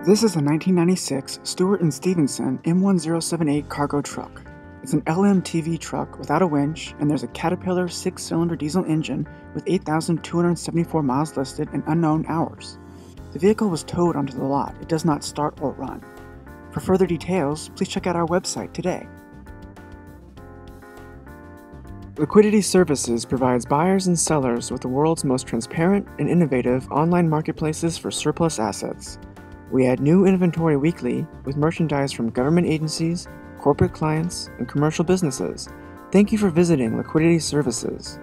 This is a 1996 Stewart & Stevenson M1078 cargo truck. It's an LMTV truck without a winch, and there's a Caterpillar 6-cylinder diesel engine with 8,274 miles listed and unknown hours. The vehicle was towed onto the lot. It does not start or run. For further details, please check out our website today. Liquidity Services provides buyers and sellers with the world's most transparent and innovative online marketplaces for surplus assets. We add new inventory weekly with merchandise from government agencies, corporate clients, and commercial businesses. Thank you for visiting Liquidity Services.